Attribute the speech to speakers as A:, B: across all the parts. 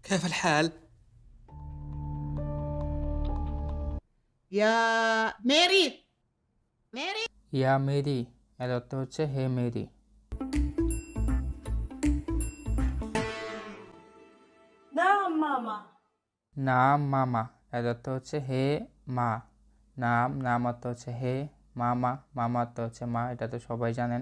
A: كيف الحال؟
B: يا ميري ميري
C: ইয়া Mary এর অর্থ হচ্ছে হে মেরি।
D: نعم ماما.
C: নাম মামা এর অর্থ হচ্ছে হে মা। নাম অর্থ হচ্ছে হে, মামা অর্থ হচ্ছে মা, এটা তো সবাই জানেন।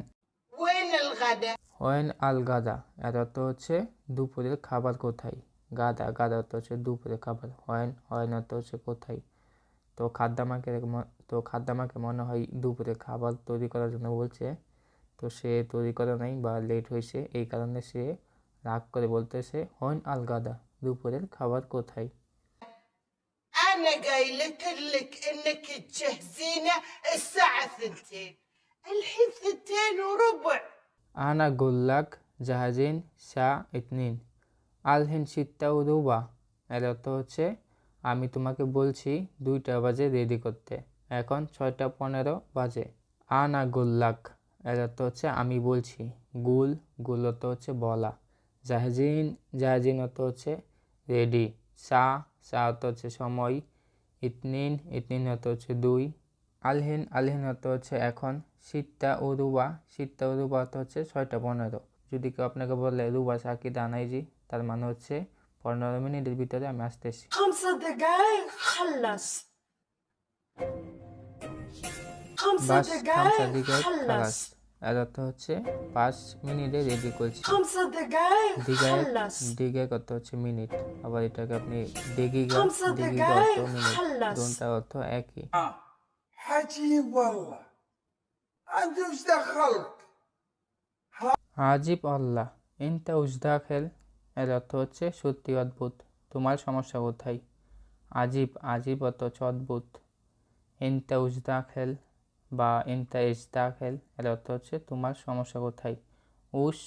B: وين الغدا؟
C: ওয়েন আল গাদা এর অর্থ হচ্ছে দুপুরের খাবার কোথায়। গাদা অর্থ হচ্ছে দুপুরের খাবার। ওয়েন অর্থ হচ্ছে কোথায়। তো খাদ্দামাকে মনে হয় দুপুরের খাবার তৈরি করার জন্য বলছে, তো সে তৈরি করে নাই বা লেট হয়েছে, এই কারণে সে রাগ করে বলতেছে ওয়েন আল গাদা, দুপুরের খাবার কোথায়।
B: أنا قايلت لك إنك تجهزينه الساعة 2. الحين 2:15.
C: আনা গুল্লাক জাহাজিন শাহ ইতনিন আলহিন সিত্তাউ রুবা এর অর্থ হচ্ছে আমি তোমাকে বলছি 2টা বাজে রেডি করতে, এখন 6:15 বাজে। আনা গুল্লাক এর অর্থ হচ্ছে আমি বলছি। গুল অর্থ হচ্ছে বলা। জাহাজিন অর্থ হচ্ছে রেডি। শাহ অর্থ হচ্ছে সময়। ইতনিন অর্থ হচ্ছে 2। আলহিন অর্থ হচ্ছে এখন। সিত্তা ও রুবা অর্থ হচ্ছে 6:15। যদি কেউ আপনাকে বলে রুবা সাকিদ আনাইজি, তার মানে হচ্ছে 15 মিনিটের ভিতরে আমি আসতেছি।
D: 5 دقايق خلص. 5
C: বাস খামসা
D: دقايق
C: দিকে খালাস
D: خلص.
C: এর অর্থ হচ্ছে 5 মিনিটে রেডি করছি।
D: 5 دقايق خلص.
C: দিগে অর্থ হচ্ছে মিনিট, আবার এটাকে আপনি দিগিগা
D: 5
C: অর্থ
D: دقايق
C: মিনিট,
D: خلص.
C: দুটোর অর্থ একই।
E: عجيب والله. انت وش دخلك؟
C: আজিব আল্লাহ ইনতা উজদাখেল এর অর্থ হচ্ছে সত্যি অদ্ভুত, তোমার সমস্যা কোথায়। আজিব অর্থ হচ্ছে অদ্ভুত। ইনতা উজদাখেল বা ইনতা ইজদাখেল এর অর্থ হচ্ছে তোমার সমস্যা কোথায়। উস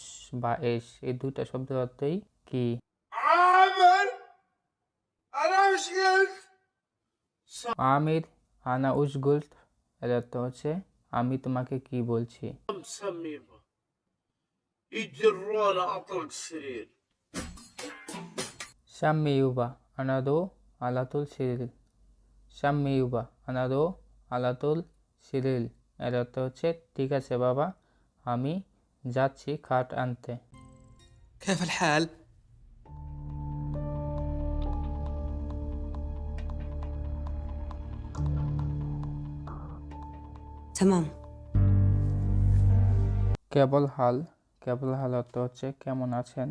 C: বা এস এই দুইটা শব্দের অর্থই কি।
E: عامر انا وش قلت؟
C: আমির আনা উশগুল এর অর্থ হচ্ছে আমি তোমাকে কি বলছি।
E: مسميمه يجرون اطلق سرير.
C: শাম্মিউবা আনাদো আলাতুল সিরিল এর অর্থ হচ্ছে ঠিক আছে বাবা, আমি যাচ্ছি খাট আনতে।
A: كيف الحال؟
F: تمام.
C: কেবল হাল অর্থ হচ্ছে কেমন আছেন।